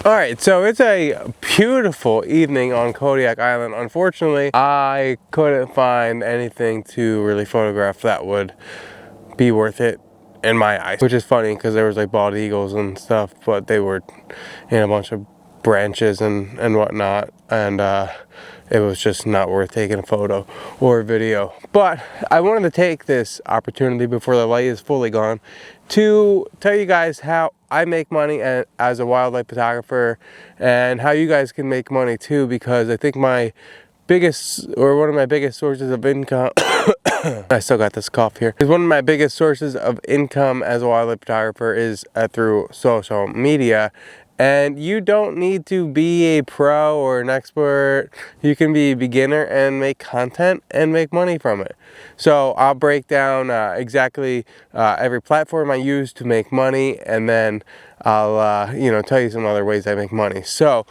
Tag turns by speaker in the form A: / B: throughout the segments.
A: Alright, so it's a beautiful evening on Kodiak Island. Unfortunately, I couldn't find anything to really photograph that would be worth it in my eyes. Which is funny because there was like bald eagles and stuff, but they were in a bunch of branches and whatnot, and it was just not worth taking a photo or a video. But I wanted to take this opportunity before the light is fully gone to tell you guys how I make money as a wildlife photographer, and how you guys can make money too, because I think my biggest, or one of my biggest sources of income I still got this cough here, is one of my biggest sources of income as a wildlife photographer is through social media. And you don't need to be a pro or an expert. You can be a beginner and make content and make money from it. So I'll break down exactly every platform I use to make money, and then I'll tell you some other ways I make money. So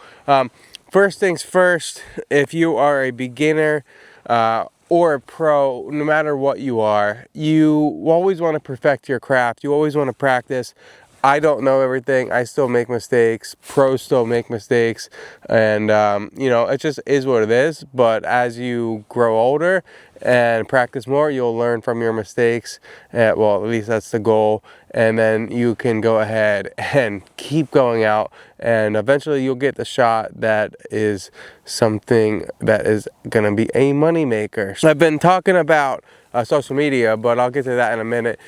A: first things first, if you are a beginner or a pro, no matter what you are, you always want to perfect your craft. You always want to practice. I don't know everything. I still make mistakes. Pros still make mistakes. And, it just is what it is. But as you grow older and practice more, you'll learn from your mistakes. Well, at least that's the goal. And then you can go ahead and keep going out. And eventually you'll get the shot that is something that is going to be a money maker. So I've been talking about social media, but I'll get to that in a minute.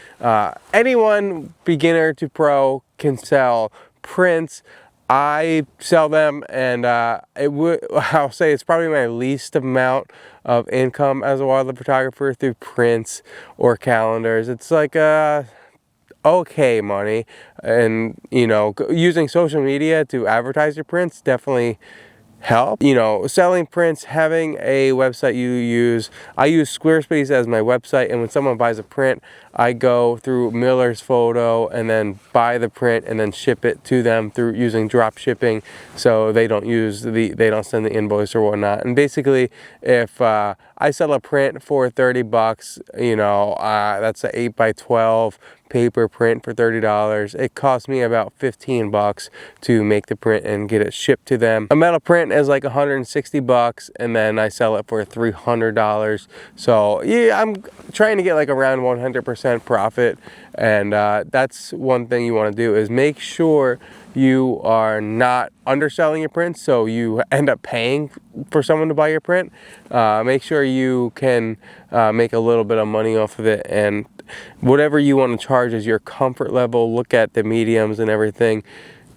A: Anyone, beginner to pro, can sell prints. I sell them, and I'll say it's probably my least amount of income as a wildlife photographer through prints or calendars. It's like okay money, and using social media to advertise your prints definitely help. Selling prints, having a website you use. I use Squarespace as my website, and when someone buys a print, I go through Miller's Photo and then buy the print and then ship it to them through using drop shipping, so they don't send the invoice or whatnot. And basically, if I sell a print for 30 bucks, that's an 8x12 paper print for $30. It costs me about 15 bucks to make the print and get it shipped to them. A metal print is like 160 bucks, and then I sell it for $300. So yeah, I'm trying to get like around 100% profit. And that's one thing you want to do, is make sure you are not underselling your prints, so you end up paying for someone to buy your print. Make sure you can make a little bit of money off of it, and whatever you want to charge is your comfort level. Look at the mediums and everything.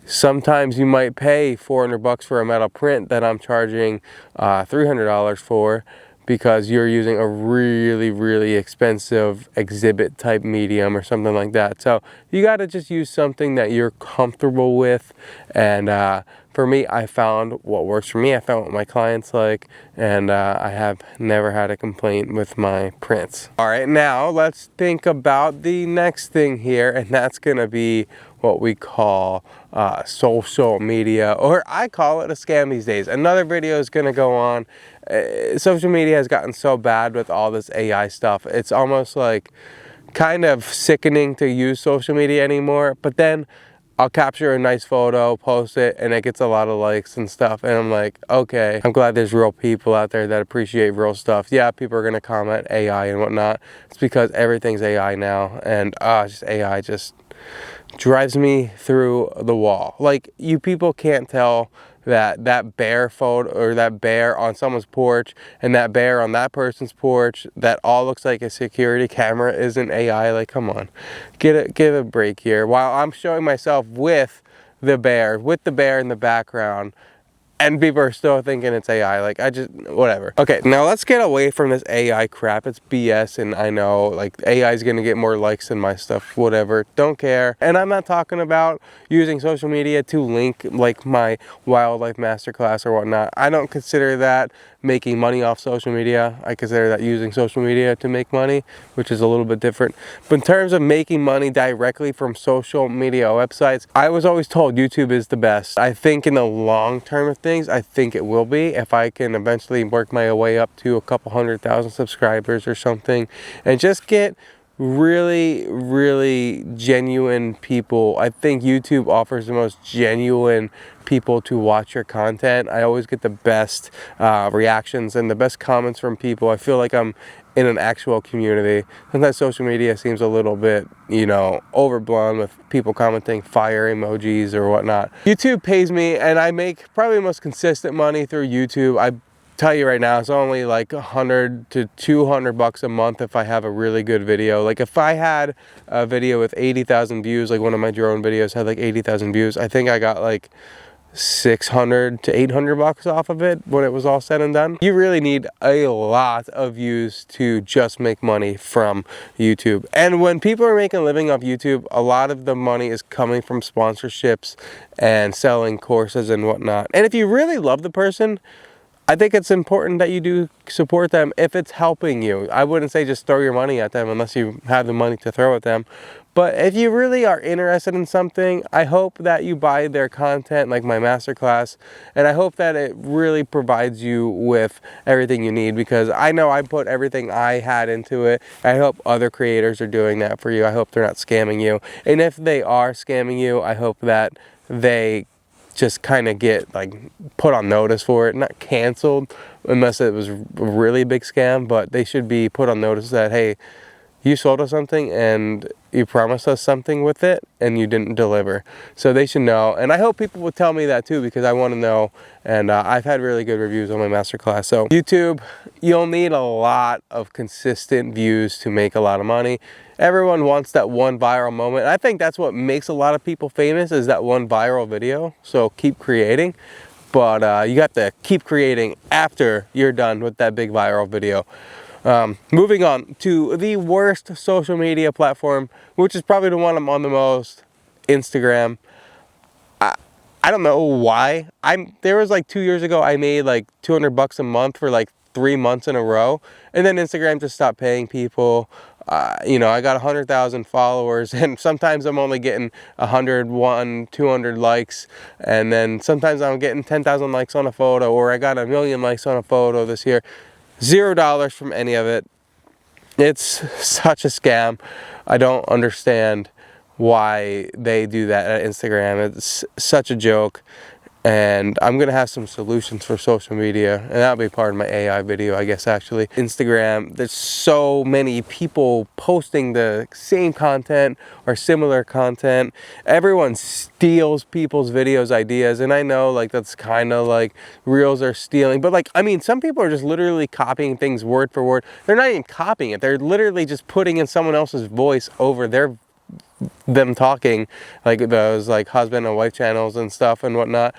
A: Sometimes you might pay 400 bucks for a metal print that I'm charging $300 for, because you're using a really, really expensive exhibit type medium or something like that. So you got to just use something that you're comfortable with. And for me, I found what works for me. I found what my clients like, and I have never had a complaint with my prints. All right, now let's think about the next thing here, and that's gonna be what we call social media, or I call it a scam these days. Another video is gonna go on. Social media has gotten so bad with all this AI stuff. It's almost like kind of sickening to use social media anymore. But then I'll capture a nice photo, post it, and it gets a lot of likes and stuff. And I'm like, okay, I'm glad there's real people out there that appreciate real stuff. Yeah, people are gonna comment AI and whatnot. It's because everything's AI now, and just AI just drives me through the wall. Like, you people can't tell that bear photo, or that bear on someone's porch and that bear on that person's porch, that all looks like a security camera, isn't AI. Like, come on, give a break here. While I'm showing myself with the bear in the background, and people are still thinking it's AI. Like, whatever. Okay, now let's get away from this AI crap. It's BS, and I know, like, AI is gonna get more likes than my stuff, whatever. Don't care. And I'm not talking about using social media to link, like, my wildlife masterclass or whatnot. I don't consider that making money off social media. I consider that using social media to make money, which is a little bit different. But in terms of making money directly from social media websites, I was always told YouTube is the best. I think in the long term of things, I think it will be, if I can eventually work my way up to a couple 100,000 subscribers or something, and just get really genuine people. I think YouTube offers the most genuine people to watch your content. I always get the best reactions and the best comments from people. I feel like I'm in an actual community. Sometimes social media seems a little bit, you know, overblown with people commenting fire emojis or whatnot. YouTube pays me, and I make probably the most consistent money through YouTube. I tell you right now, it's only like 100 to 200 bucks a month if I have a really good video. Like if I had a video with 80,000 views, like one of my drone videos had like 80,000 views, I think I got like 600 to 800 bucks off of it when it was all said and done. You really need a lot of views to just make money from YouTube. And when people are making a living off YouTube, a lot of the money is coming from sponsorships and selling courses and whatnot. And if you really love the person, I think it's important that you do support them if it's helping you. I wouldn't say just throw your money at them unless you have the money to throw at them. But if you really are interested in something, I hope that you buy their content, like my masterclass, and I hope that it really provides you with everything you need, because I know I put everything I had into it. I hope other creators are doing that for you. I hope they're not scamming you. And if they are scamming you, I hope that they just kind of get like put on notice for it, not canceled unless it was a really big scam, but they should be put on notice that, hey, you sold us something and you promised us something with it and you didn't deliver. So they should know. And I hope people will tell me that too, because I want to know. And I've had really good reviews on my masterclass. So YouTube, you'll need a lot of consistent views to make a lot of money. Everyone wants that one viral moment. I think that's what makes a lot of people famous, is that one viral video. So keep creating, but you have to keep creating after you're done with that big viral video. Moving on to the worst social media platform, which is probably the one I'm on the most, Instagram. I don't know why. There was like 2 years ago, I made like 200 bucks a month for like 3 months in a row. And then Instagram just stopped paying people. You know, I got 100,000 followers, and sometimes I'm only getting 101, 200 likes. And then sometimes I'm getting 10,000 likes on a photo, or I got 1 million likes on a photo this year. $0 from any of it. It's such a scam. I don't understand why they do that at Instagram. It's such a joke. And I'm gonna have some solutions for social media, and that'll be part of my AI video, I guess. Actually, Instagram, there's so many people posting the same content or similar content. Everyone steals people's videos ideas, and I know like that's kind of like reels are stealing, but like, I mean, some people are just literally copying things word for word. They're not even copying it, they're literally just putting in someone else's voice over them talking, like those like husband and wife channels and stuff and whatnot.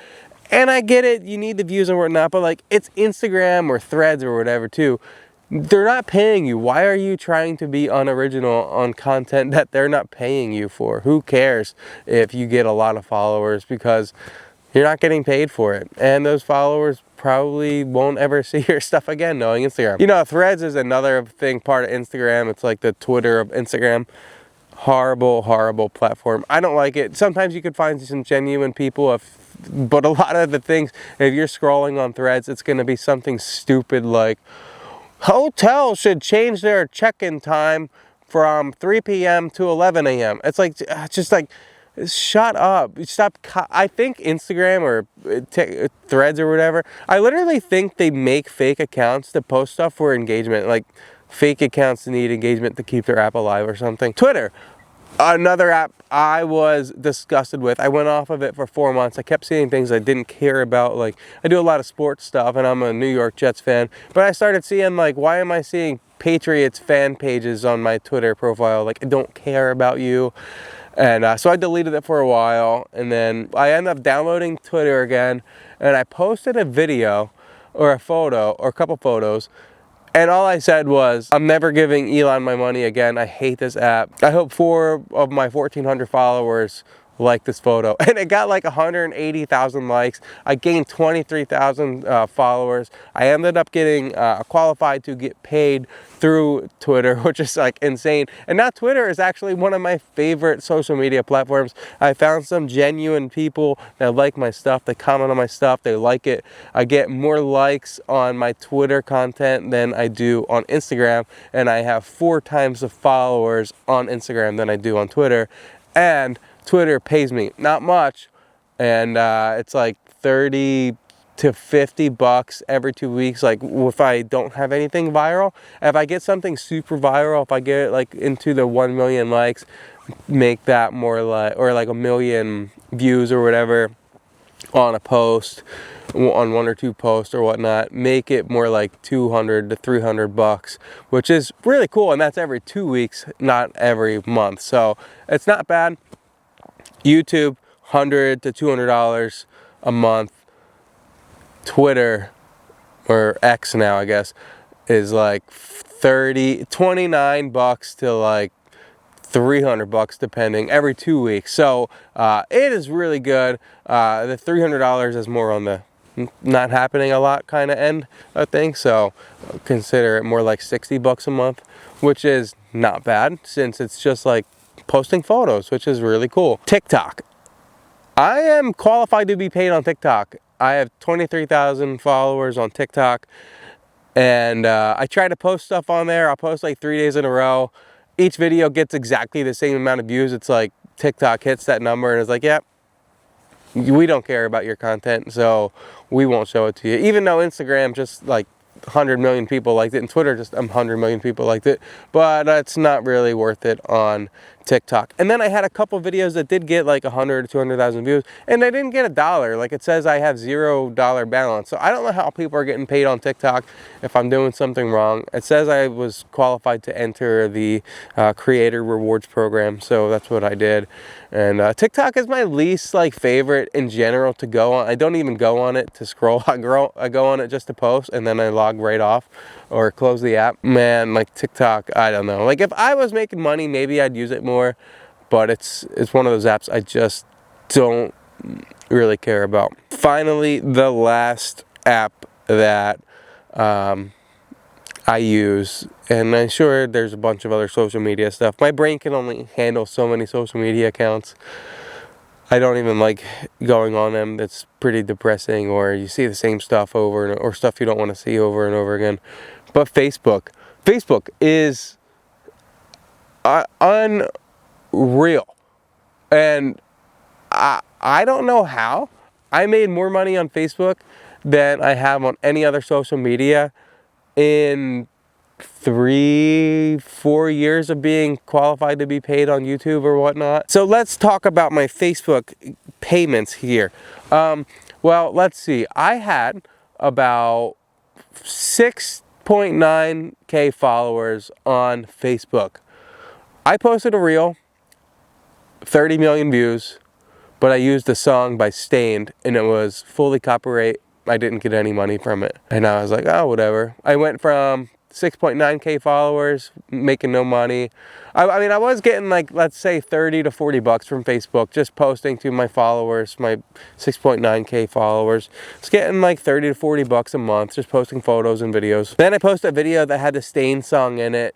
A: And I get it, you need the views and whatnot, but like, it's Instagram or Threads or whatever too. They're not paying you. Why are you trying to be unoriginal on content that they're not paying you for? Who cares if you get a lot of followers, because you're not getting paid for it, and those followers probably won't ever see your stuff again, knowing Instagram. You know, Threads is another thing, part of Instagram. It's like the Twitter of Instagram. Horrible platform. I don't like it. Sometimes you could find some genuine people, but a lot of the things, if you're scrolling on Threads, it's going to be something stupid like, hotels should change their check-in time from 3 p.m. to 11 a.m. It's like, just like, shut up. Stop. I think Instagram or Threads or whatever, I literally think they make fake accounts to post stuff for engagement. Like, fake accounts need engagement to keep their app alive or something. Twitter, another app I was disgusted with. I went off of it for 4 months. I kept seeing things I didn't care about. Like, I do a lot of sports stuff, and I'm a New York Jets fan, but I started seeing like, why am I seeing Patriots fan pages on my Twitter profile? Like, I don't care about you. And so I deleted it for a while, and then I ended up downloading Twitter again, and I posted a video or a photo or a couple photos. And all I said was, I'm never giving Elon my money again. I hate this app. I hope 4 of my 1,400 followers like this photo. And it got like 180,000 likes. I gained 23,000 followers. I ended up getting qualified to get paid through Twitter, which is like insane. And now Twitter is actually one of my favorite social media platforms. I found some genuine people that like my stuff. They comment on my stuff. They like it. I get more likes on my Twitter content than I do on Instagram. And I have 4 times the followers on Instagram than I do on Twitter. And Twitter pays me not much, and it's like 30 to 50 bucks every 2 weeks. Like if I don't have anything viral, if I get something super viral, if I get like into the 1 million likes, make that more like, or like 1 million views or whatever on a post, on 1 or 2 posts or whatnot, make it more like 200 to 300 bucks, which is really cool. And that's every 2 weeks, not every month. So it's not bad. YouTube, $100 to $200 a month. Twitter, or X now, I guess, is like 29 bucks to like 300 bucks depending, every 2 weeks. So it is really good. The $300 is more on the not happening a lot kind of end, I think. So consider it more like 60 bucks a month, which is not bad since it's just like posting photos, which is really cool. TikTok. I am qualified to be paid on TikTok. I have 23,000 followers on TikTok, and I try to post stuff on there. I'll post like 3 days in a row. Each video gets exactly the same amount of views. It's like TikTok hits that number and is like, yep, we don't care about your content, so we won't show it to you. Even though Instagram just like 100 million people liked it, and Twitter just 100 million people liked it, but it's not really worth it on TikTok. And then I had a couple videos that did get like 100 to 200,000 views, and I didn't get $1. Like it says I have $0 balance. So I don't know how people are getting paid on TikTok if I'm doing something wrong. It says I was qualified to enter the creator rewards program, so that's what I did. And TikTok is my least like favorite in general to go on. I don't even go on it to scroll. I go on it just to post, and then I log right off or close the app. Man, like TikTok, I don't know. Like if I was making money, maybe I'd use it more, but it's one of those apps I just don't really care about. Finally, the last app that I use, and I'm sure there's a bunch of other social media stuff. My brain can only handle so many social media accounts. I don't even like going on them. It's pretty depressing, or you see the same stuff over and or stuff you don't want to see over and over again. But Facebook is unreal, and I don't know how I made more money on Facebook than I have on any other social media in 3-4 years of being qualified to be paid on YouTube or whatnot. So let's talk about my Facebook payments here. Well, let's see. I had about 6.9K followers on Facebook. I posted a reel, 30 million views, but I used a song by Stained, and it was fully copyright. I didn't get any money from it. And I was like, oh, whatever. I went from 6.9K followers, making no money. I mean, I was getting like, let's say 30 to 40 bucks from Facebook, just posting to my followers, my 6.9K followers. It's getting like 30 to 40 bucks a month, just posting photos and videos. Then I posted a video that had the Stained song in it.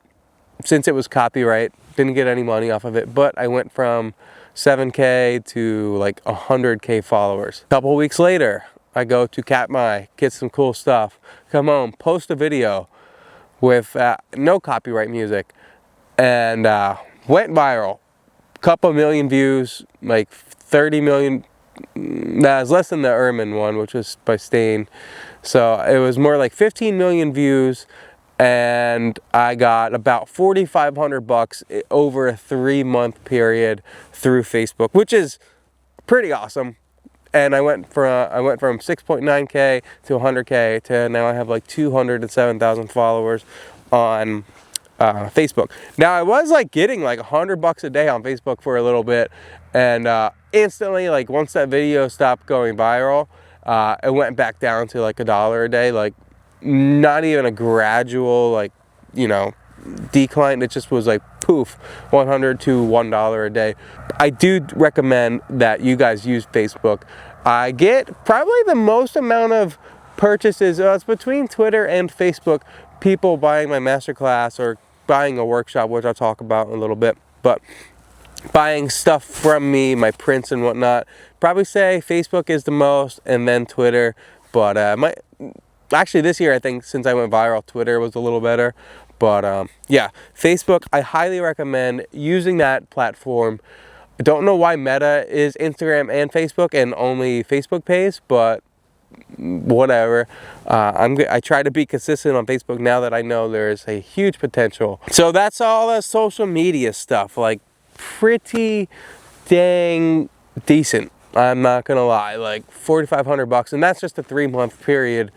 A: Since it was copyright, didn't get any money off of it, but I went from 7K to like 100K followers. A couple weeks later, I go to Katmai, get some cool stuff, come home, post a video with no copyright music, and went viral. Couple million views, like 30 million. Nah, it's less than the Ermin one, which was by Stain. So it was more like 15 million views, and I got about 4,500 bucks over a 3-month period through Facebook, which is pretty awesome. And I went from 6.9K to 100K to now I have like 207,000 followers on Facebook. Now I was like getting like 100 bucks a day on Facebook for a little bit, and instantly, like once that video stopped going viral, it went back down to like $1 a day. Like not even a gradual, like, you know, declined. It just was like poof, $100 to $1 a day. I do recommend that you guys use Facebook. I get probably the most amount of purchases. It's between Twitter and Facebook, people buying my masterclass or buying a workshop, which I'll talk about in a little bit. But buying stuff from me, my prints and whatnot, probably say Facebook is the most, and then Twitter. But actually this year, I think since I went viral, Twitter was a little better. But yeah, Facebook, I highly recommend using that platform. I don't know why Meta is Instagram and Facebook and only Facebook pays, but whatever. I try to be consistent on Facebook now that I know there's a huge potential. So that's all the social media stuff, like pretty dang decent. I'm not gonna lie, like $4,500, and that's just a 3-month period,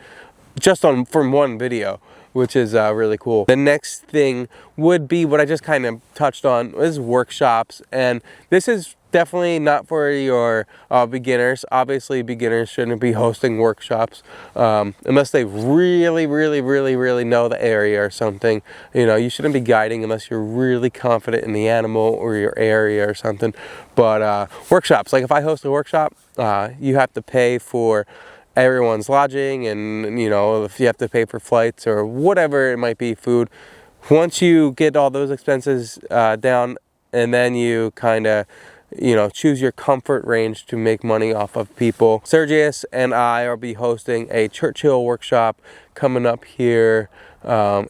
A: just from one video, which is really cool. The next thing would be what I just kind of touched on, is workshops, and this is definitely not for your beginners. Obviously, beginners shouldn't be hosting workshops unless they really know the area or something. You know, you shouldn't be guiding unless you're really confident in the animal or your area or something. But workshops, like if I host a workshop, you have to pay for everyone's lodging, and you know, if you have to pay for flights or whatever it might be, food. Once you get all those expenses down, and then you kind of, you know, choose your comfort range to make money off of people. Sergius and I will be hosting a Churchill workshop coming up here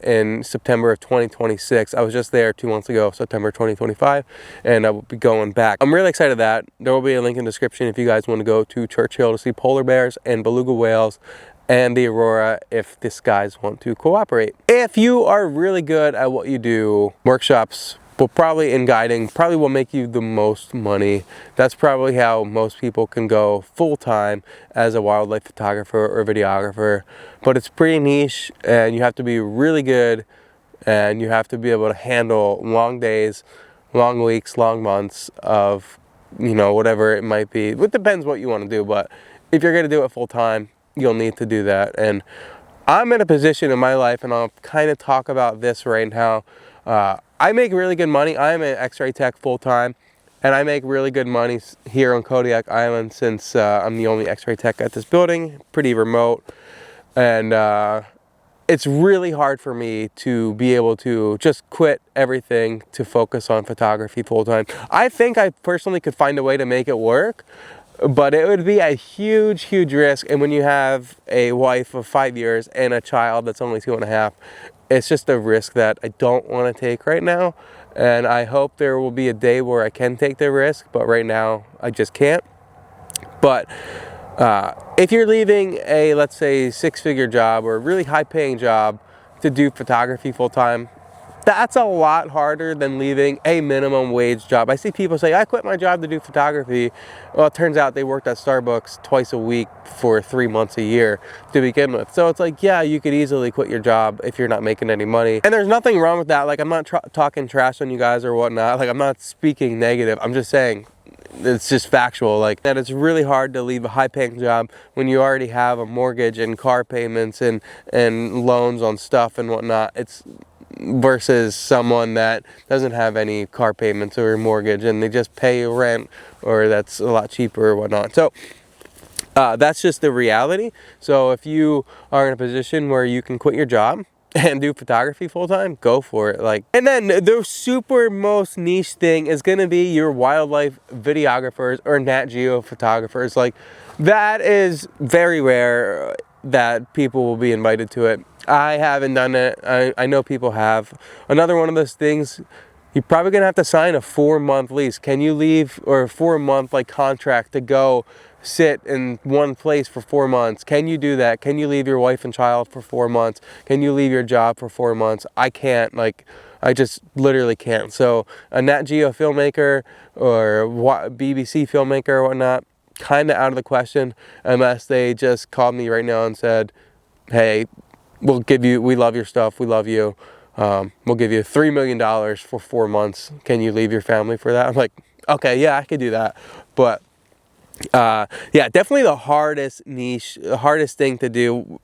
A: in September of 2026. I was just there 2 months ago, September 2025, and I will be going back. I'm really excited that there will be a link in the description if you guys want to go to Churchill to see polar bears and beluga whales and the aurora, if these guys want to cooperate. If you are really good at what you do, workshops will probably, in guiding, probably will make you the most money. That's probably how most people can go full-time as a wildlife photographer or videographer. But it's pretty niche, and you have to be really good, and you have to be able to handle long days, long weeks, long months of, you know, whatever it might be. It depends what you want to do, but if you're going to do it full-time, you'll need to do that. And I'm in a position in my life, and I'll kind of talk about this right now. I make really good money. I'm an X-ray tech full-time, and I make really good money here on Kodiak Island since I'm the only X-ray tech at this building, pretty remote. And it's really hard for me to be able to just quit everything to focus on photography full-time. I think I personally could find a way to make it work, but it would be a huge risk. And when you have a wife of 5 years and a child that's only 2.5, it's just a risk that I don't want to take right now. And I hope there will be a day where I can take the risk, but right now I just can't. But if you're leaving a, let's say, 6-figure job or a really high-paying job to do photography full-time, that's a lot harder than leaving a minimum wage job. I see people say, I quit my job to do photography. Well, it turns out they worked at Starbucks twice a week for 3 months a year to begin with. So it's like, yeah, you could easily quit your job if you're not making any money. And there's nothing wrong with that. Like, I'm not talking trash on you guys or whatnot. Like, I'm not speaking negative. I'm just saying, it's just factual, like that it's really hard to leave a high-paying job when you already have a mortgage and car payments and loans on stuff and whatnot. It's versus someone that doesn't have any car payments or mortgage and they just pay rent, or that's a lot cheaper or whatnot. So that's just the reality. So if you are in a position where you can quit your job and do photography full-time, go for it. Like, and then the super most niche thing is going to be your wildlife videographers or Nat Geo photographers. Like, that is very rare that people will be invited to it. I haven't done it. I know people have. Another one of those things, you're probably gonna have to sign a 4-month lease. Can you leave, or a 4-month like contract to go sit in one place for 4 months? Can you do that? Can you leave your wife and child for 4 months? Can you leave your job for 4 months? I can't. Like, I just literally can't. So a Nat Geo filmmaker or BBC filmmaker or whatnot, kind of out of the question, unless they just called me right now and said, hey, we love your stuff, we love you, we'll give you $3 million for 4 months. Can you leave your family for that? I'm like, okay, yeah, I could do that. But Yeah, definitely the hardest niche, the hardest thing to do.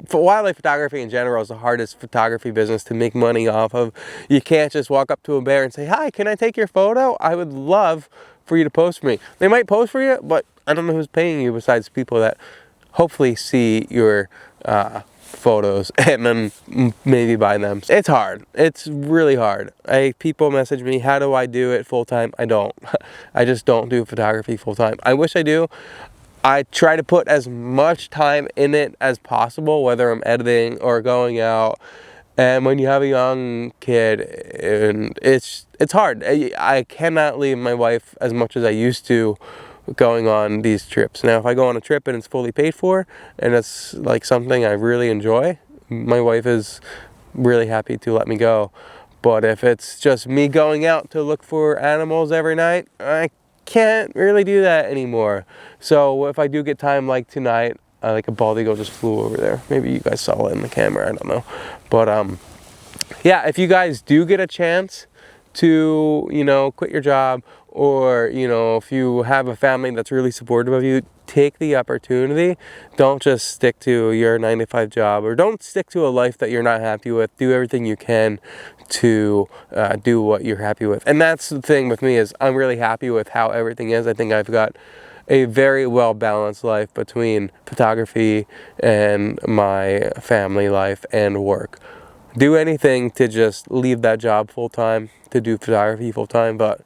A: For wildlife photography in general is the hardest photography business to make money off of. You can't just walk up to a bear and say, "Hi, can I take your photo? I would love for you to post for me." They might post for you, but I don't know who's paying you besides people that hopefully see your photos and then maybe buy them. It's hard. It's really hard. People message me, how do I do it full time? I don't. I just don't do photography full time. I wish I do. I try to put as much time in it as possible, whether I'm editing or going out. And when you have a young kid, and it's hard. I cannot leave my wife as much as I used to going on these trips. Now, if I go on a trip and it's fully paid for and it's like something I really enjoy, my wife is really happy to let me go. But if it's just me going out to look for animals every night, I can't really do that anymore. So if I do get time like tonight, like a bald eagle just flew over there. Maybe you guys saw it in the camera, I don't know. But yeah, if you guys do get a chance to, you know, quit your job, or, you know, if you have a family that's really supportive of you, take the opportunity. Don't just stick to your 9-to-5 job, or don't stick to a life that you're not happy with. Do everything you can to do what you're happy with. And that's the thing with me, is I'm really happy with how everything is. I think I've got a very well balanced life between photography and my family life and work. Do anything to just leave that job full time to do photography full time, but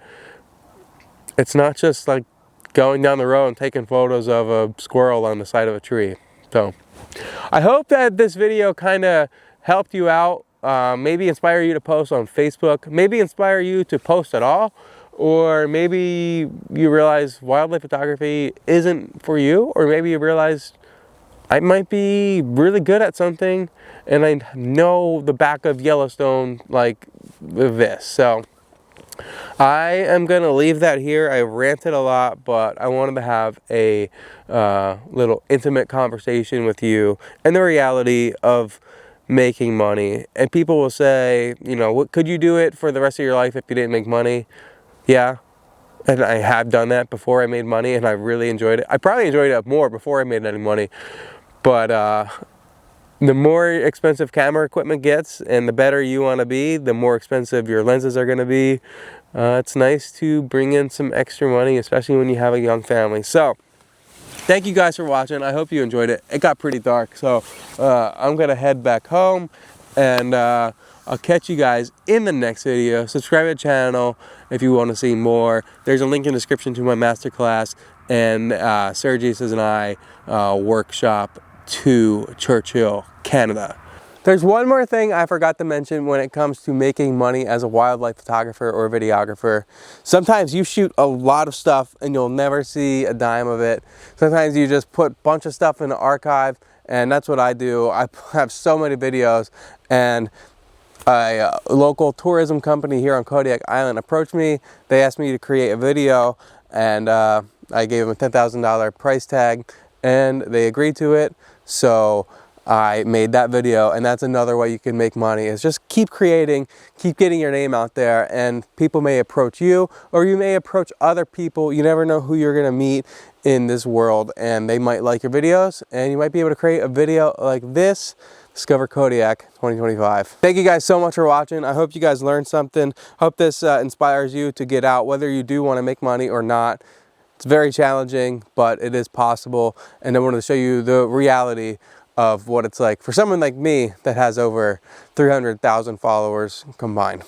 A: it's not just like going down the road and taking photos of a squirrel on the side of a tree. So I hope that this video kind of helped you out, maybe inspire you to post on Facebook, maybe inspire you to post at all, or maybe you realize wildlife photography isn't for you, or maybe you realize I might be really good at something and I know the back of Yellowstone like this. So I am going to leave that here. I ranted a lot, but I wanted to have a little intimate conversation with you and the reality of making money. And people will say, you know, could you do it for the rest of your life if you didn't make money? Yeah. And I have done that before I made money, and I really enjoyed it. I probably enjoyed it more before I made any money. But the more expensive camera equipment gets and the better you want to be, the more expensive your lenses are going to be. It's nice to bring in some extra money, especially when you have a young family. So thank you guys for watching. I hope you enjoyed it. It got pretty dark, so I'm going to head back home, and I'll catch you guys in the next video. Subscribe to the channel if you want to see more. There's a link in the description to my masterclass and Sergius and I workshop to Churchill, Canada. There's one more thing I forgot to mention when it comes to making money as a wildlife photographer or videographer. Sometimes you shoot a lot of stuff and you'll never see a dime of it. Sometimes you just put a bunch of stuff in the archive, and that's what I do. I have so many videos, and a local tourism company here on Kodiak Island approached me. They asked me to create a video, and I gave them a $10,000 price tag, and they agreed to it. So I made that video, and that's another way you can make money, is just keep creating, keep getting your name out there, and people may approach you, or you may approach other people. You never know who you're gonna meet in this world, and they might like your videos, and you might be able to create a video like this. Discover Kodiak 2025. Thank you guys so much for watching. I hope you guys learned something. Hope this inspires you to get out, whether you do want to make money or not. It's very challenging, but it is possible. And I wanted to show you the reality of what it's like for someone like me that has over 300,000 followers combined.